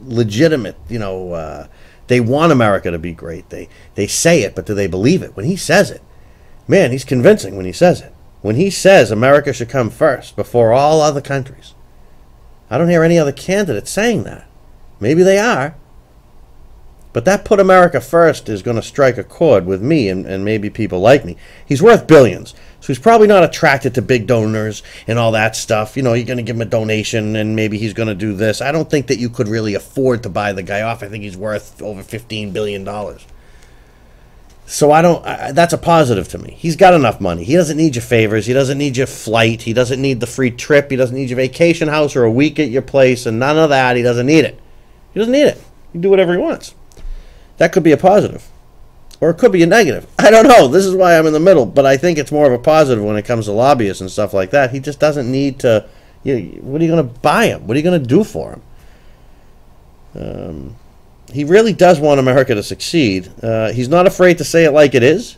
legitimate, you know, they want America to be great. They say it, but do they believe it? When he says it, man, he's convincing when he says it. When he says America should come first before all other countries, I don't hear any other candidates saying that. Maybe they are. But that put America first is going to strike a chord with me and maybe people like me. He's worth billions, so he's probably not attracted to big donors and all that stuff. You know, you're going to give him a donation and maybe he's going to do this. I don't think that you could really afford to buy the guy off. I think he's worth over $15 billion. So that's a positive to me. He's got enough money. He doesn't need your favors. He doesn't need your flight. He doesn't need the free trip. He doesn't need your vacation house or a week at your place and none of that. He doesn't need it. He doesn't need it. He can do whatever he wants. That could be a positive. Or it could be a negative. I don't know. This is why I'm in the middle. But I think it's more of a positive when it comes to lobbyists and stuff like that. He just doesn't need to... what are you going to buy him? What are you going to do for him? He really does want America to succeed. He's not afraid to say it like it is.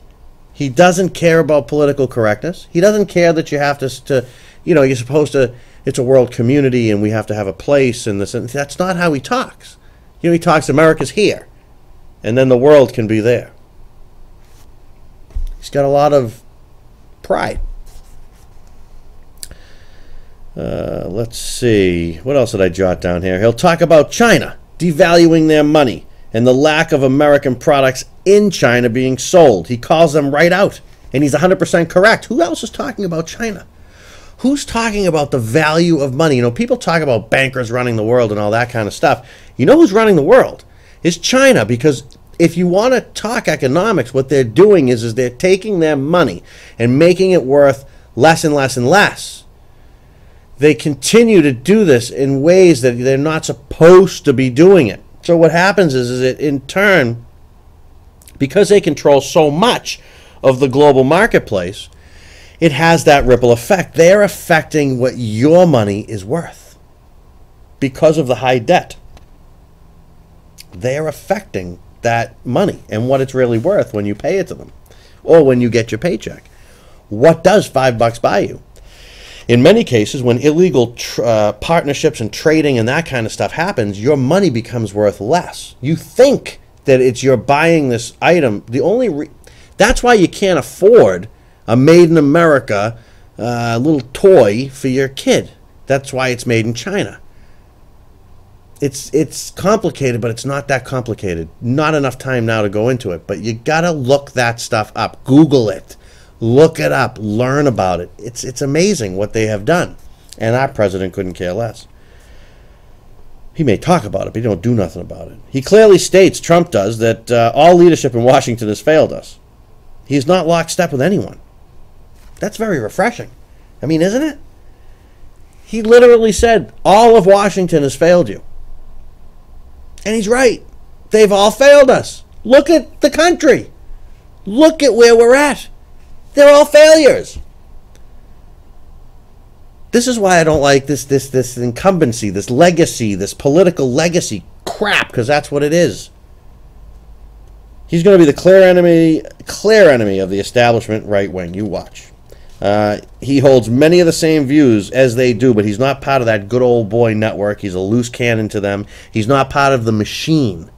He doesn't care about political correctness. He doesn't care that you have to you know, you're supposed to... It's a world community and we have to have a place and this. And that's not how he talks. You know, he talks America's here. And then the world can be there. He's got a lot of pride. Let's see. What else did I jot down here? He'll talk about China. devaluing their money, and the lack of American products in China being sold. He calls them right out, and he's 100% correct. Who else is talking about China? Who's talking about the value of money? You know, people talk about bankers running the world and all that kind of stuff. You know who's running the world? Is China, because if you want to talk economics, what they're doing is they're taking their money and making it worth less and less and less. They continue to do this in ways that they're not supposed to be doing it. So what happens is that in turn, because they control so much of the global marketplace, it has that ripple effect. They're affecting what your money is worth because of the high debt. They're affecting that money and what it's really worth when you pay it to them or when you get your paycheck. What does $5 buy you? In many cases, when illegal partnerships and trading and that kind of stuff happens, your money becomes worth less. You think that it's you're buying this item. That's why you can't afford a made in America little toy for your kid. That's why it's made in China. It's complicated, but it's not that complicated. Not enough time now to go into it, but you gotta look that stuff up. Google it. Look it up. Learn about it. It's amazing what they have done. And our president couldn't care less. He may talk about it, but he don't do nothing about it. He clearly states, Trump does, that all leadership in Washington has failed us. He's not lockstep with anyone. That's very refreshing. I mean, isn't it? He literally said, all of Washington has failed you. And he's right. They've all failed us. Look at the country. Look at where we're at. They're all failures. This is why I don't like this incumbency, this legacy, this political legacy crap, because that's what it is. He's going to be the clear enemy of the establishment right wing. You watch. He holds many of the same views as they do, but he's not part of that good old boy network. He's a loose cannon to them. He's not part of the machine.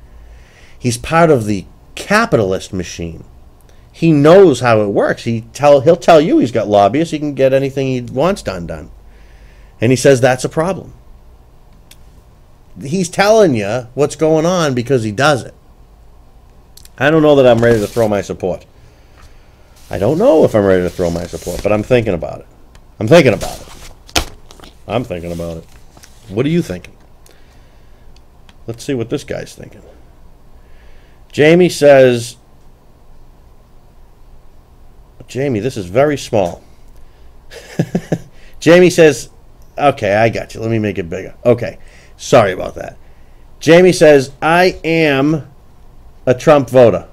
He's part of the capitalist machine. He knows how it works. He'll tell you he's got lobbyists. He can get anything he wants done. And he says that's a problem. He's telling you what's going on because he does it. I don't know that I'm ready to throw my support. I don't know if I'm ready to throw my support, but I'm thinking about it. I'm thinking about it. What are you thinking? Let's see what this guy's thinking. Jamie says, Jamie, this is very small. Jamie says, okay, I got you. Let me make it bigger. Okay, sorry about that. Jamie says, I am a Trump voter.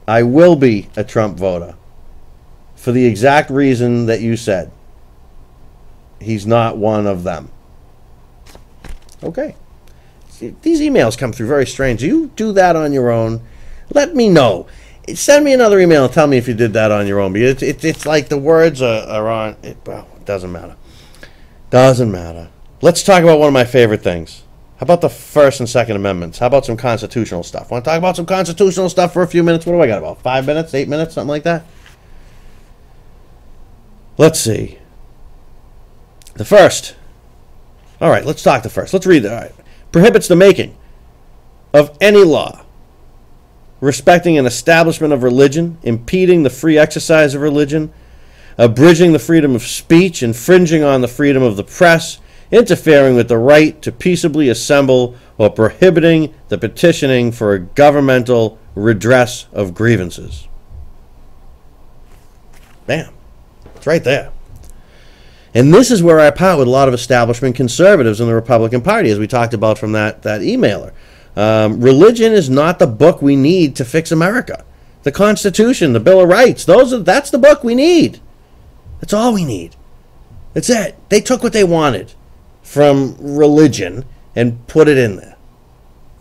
I will be a Trump voter. For the exact reason that you said. He's not one of them. Okay. See, these emails come through very strange. You do that on your own. Let me know. Send me another email and tell me if you did that on your own. Because it's like the words are on. Well, it doesn't matter. Doesn't matter. Let's talk about one of my favorite things. How about the First and Second Amendments? How about some constitutional stuff? Want to talk about some constitutional stuff for a few minutes? What do I got, about 5 minutes, 8 minutes, something like that? Let's see. The first. All right, let's talk the first. Let's read that. All right. Prohibits the making of any law respecting an establishment of religion, impeding the free exercise of religion, abridging the freedom of speech, infringing on the freedom of the press, interfering with the right to peaceably assemble, or prohibiting the petitioning for a governmental redress of grievances. Bam. It's right there. And this is where I part with a lot of establishment conservatives in the Republican Party, as we talked about from that emailer. Religion is not the book we need to fix America. The Constitution, the Bill of Rights, that's the book we need. That's all we need. That's it. They took what they wanted from religion and put it in there.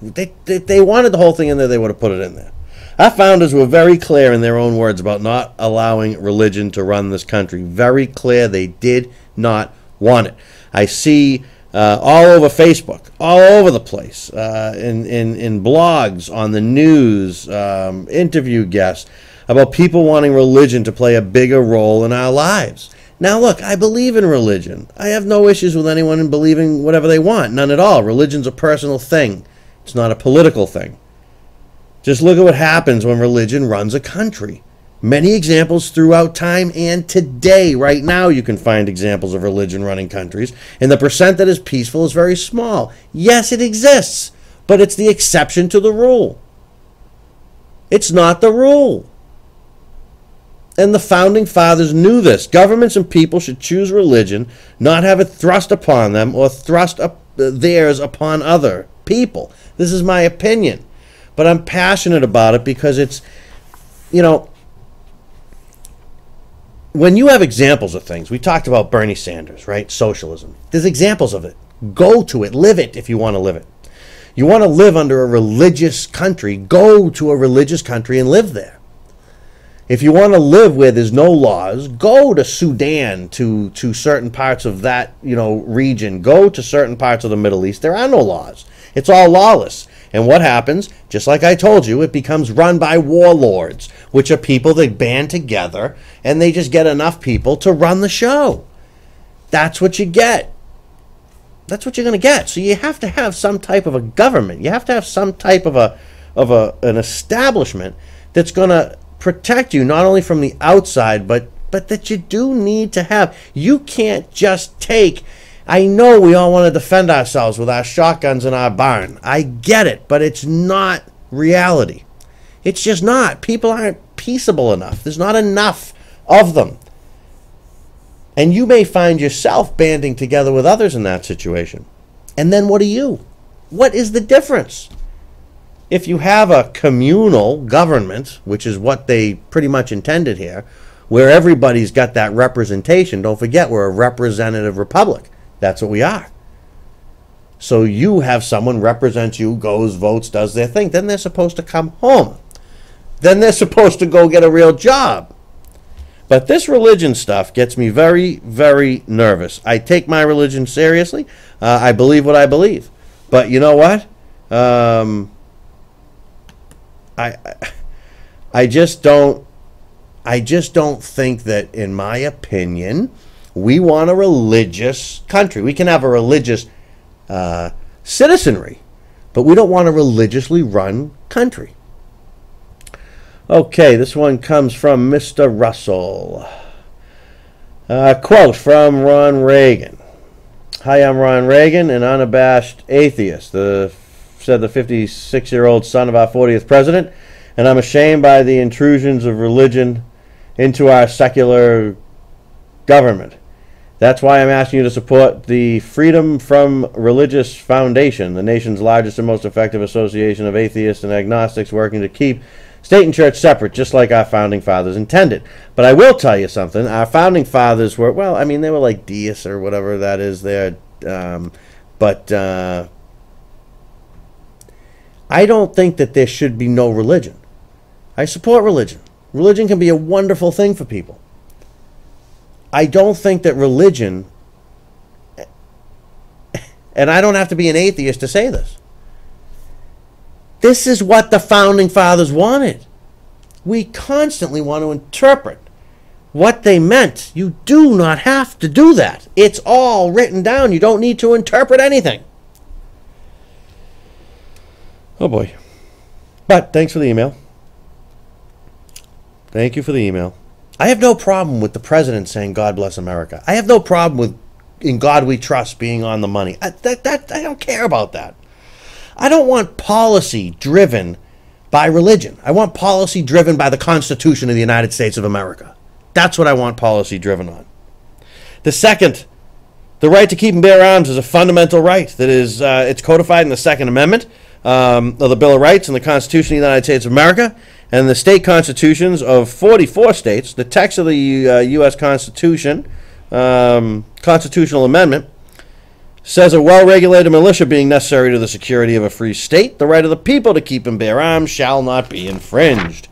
They wanted the whole thing in there, they would have put it in there. Our founders were very clear in their own words about not allowing religion to run this country. Very clear. They did not want it. I see all over Facebook, all over the place, in blogs, on the news, interview guests, about people wanting religion to play a bigger role in our lives. Now, look, I believe in religion. I have no issues with anyone in believing whatever they want. None at all. Religion's a personal thing. It's not a political thing. Just look at what happens when religion runs a country. Many examples throughout time and today. Right now you can find examples of religion running countries, and the percent that is peaceful is very small. Yes, it exists, but it's the exception to the rule. It's not the rule. And the Founding Fathers knew this. Governments and people should choose religion, not have it thrust upon them or thrust theirs upon other people. This is my opinion. But I'm passionate about it because it's, when you have examples of things, we talked about Bernie Sanders, right? Socialism. There's examples of it. Go to it. Live it if you want to live it. You want to live under a religious country, go to a religious country and live there. If you want to live where there's no laws, go to Sudan, to certain parts of that, region. Go to certain parts of the Middle East. There are no laws. It's all lawless. And what happens? Just like I told you, it becomes run by warlords, which are people that band together and they just get enough people to run the show. That's what you get. That's what you're going to get. So you have to have some type of a government. You have to have some type of an establishment that's going to protect you not only from the outside, but that you do need to have. You can't just take... I know we all want to defend ourselves with our shotguns in our barn. I get it, but it's not reality. It's just not. People aren't peaceable enough. There's not enough of them. And you may find yourself banding together with others in that situation. And then what are you? What is the difference? If you have a communal government, which is what they pretty much intended here, where everybody's got that representation, don't forget we're a representative republic. That's what we are. So you have someone represent you, goes, votes, does their thing. Then they're supposed to come home. Then they're supposed to go get a real job. But this religion stuff gets me very, very nervous. I take my religion seriously. I believe what I believe. But you know what? I just don't think that, in my opinion, we want a religious country. We can have a religious citizenry, but we don't want a religiously run country. Okay, this one comes from Mr. Russell. Quote from Ron Reagan. Hi, I'm Ron Reagan, an unabashed atheist, said the 56-year-old son of our 40th president, and I'm ashamed by the intrusions of religion into our secular government. That's why I'm asking you to support the Freedom from Religious Foundation, the nation's largest and most effective association of atheists and agnostics working to keep state and church separate, just like our founding fathers intended. But I will tell you something. Our founding fathers were, they were like deists or whatever that is there. But I don't think that there should be no religion. I support religion. Religion can be a wonderful thing for people. I don't think that religion, and I don't have to be an atheist to say this, this is what the Founding Fathers wanted. We constantly want to interpret what they meant. You do not have to do that. It's all written down. You don't need to interpret anything. Oh boy. But thanks for the email. Thank you for the email. I have no problem with the president saying God bless America. I have no problem with In God We Trust being on the money. I don't care about that. I don't want policy driven by religion. I want policy driven by the Constitution of the United States of America. That's what I want policy driven on. The second, the right to keep and bear arms is a fundamental right that is it's codified in the Second Amendment of the Bill of Rights and the Constitution of the United States of America and the state constitutions of 44 states. The text of the U.S. Constitution, constitutional amendment, says a well-regulated militia being necessary to the security of a free state, the right of the people to keep and bear arms shall not be infringed.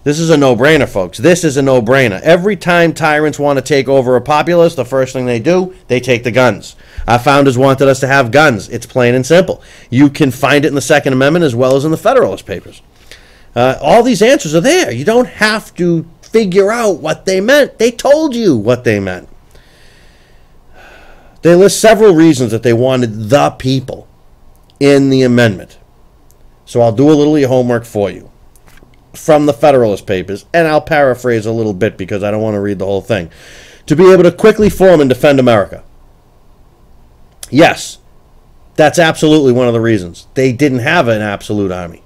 This is a no-brainer, folks. This is a no-brainer. Every time tyrants want to take over a populace, the first thing they do, they take the guns. Our founders wanted us to have guns. It's plain and simple. You can find it in the Second Amendment as well as in the Federalist Papers. All these answers are there. You don't have to figure out what they meant. They told you what they meant. They list several reasons that they wanted the people in the amendment. So I'll do a little of your homework for you from the Federalist Papers, and I'll paraphrase a little bit because I don't want to read the whole thing. To be able to quickly form and defend America. Yes, that's absolutely one of the reasons. They didn't have an absolute army.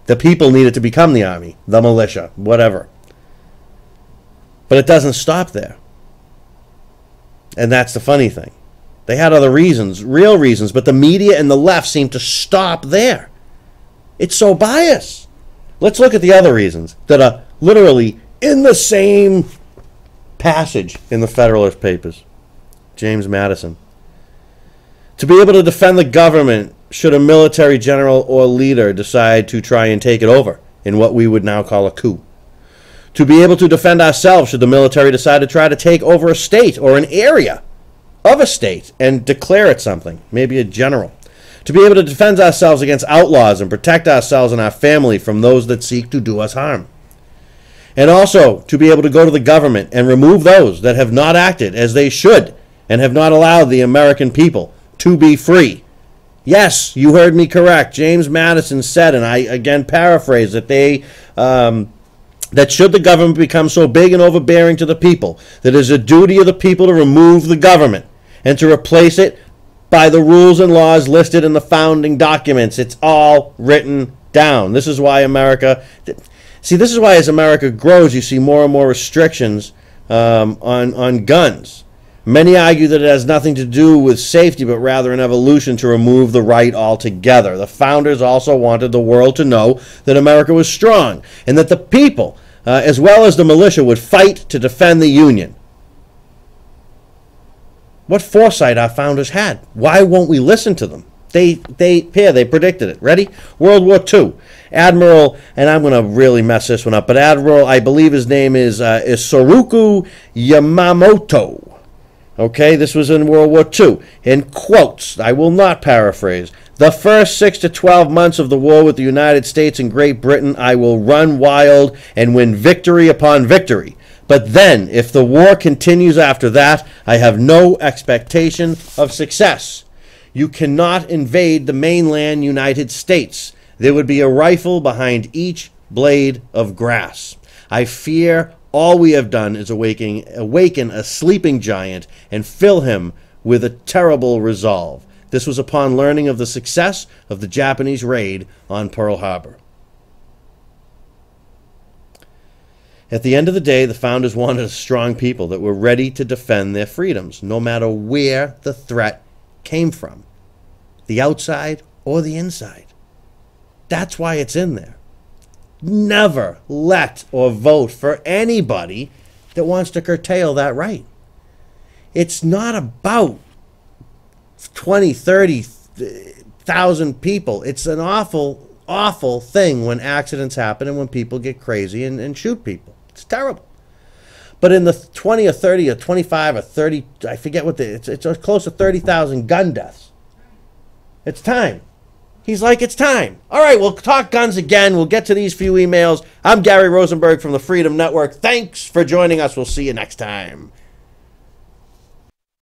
The people needed to become the army, the militia, whatever. But it doesn't stop there. And that's the funny thing. They had other reasons, real reasons, but the media and the left seem to stop there. It's so biased. Let's look at the other reasons that are literally in the same passage in the Federalist Papers. James Madison. To be able to defend the government should a military general or leader decide to try and take it over in what we would now call a coup. To be able to defend ourselves should the military decide to try to take over a state or an area of a state and declare it something, maybe a general. To be able to defend ourselves against outlaws and protect ourselves and our family from those that seek to do us harm. And also to be able to go to the government and remove those that have not acted as they should and have not allowed the American people to be free. Yes, you heard me correct. James Madison said, and I again paraphrase, that that should the government become so big and overbearing to the people, that it is a duty of the people to remove the government and to replace it by the rules and laws listed in the founding documents. It's all written down. This is why America... See, this is why as America grows, you see more and more restrictions on guns. Many argue that it has nothing to do with safety, but rather an evolution to remove the right altogether. The founders also wanted the world to know that America was strong and that the people, as well as the militia, would fight to defend the Union. What foresight our founders had. Why won't we listen to them? They predicted it. Ready? World War II. Admiral, and I'm going to really mess this one up, but Admiral, I believe his name is Soruku Yamamoto. Okay, this was in World War II. In quotes, I will not paraphrase. The first 6 to 12 months of the war with the United States and Great Britain, I will run wild and win victory upon victory. But then, if the war continues after that, I have no expectation of success. You cannot invade the mainland United States. There would be a rifle behind each blade of grass. I fear all we have done is awaken a sleeping giant and fill him with a terrible resolve. This was upon learning of the success of the Japanese raid on Pearl Harbor. At the end of the day, the founders wanted a strong people that were ready to defend their freedoms, no matter where the threat came from, the outside or the inside. That's why it's in there. Never let or vote for anybody that wants to curtail that right. It's not about 20, 30,000 people. It's an awful, awful thing when accidents happen and when people get crazy and shoot people. It's terrible. But in the 20 or 30 or 25 or 30, I forget what it's close to 30,000 gun deaths. It's time. He's like, it's time. All right, we'll talk guns again. We'll get to these few emails. I'm Gary Rosenberg from the Freedom Network. Thanks for joining us. We'll see you next time.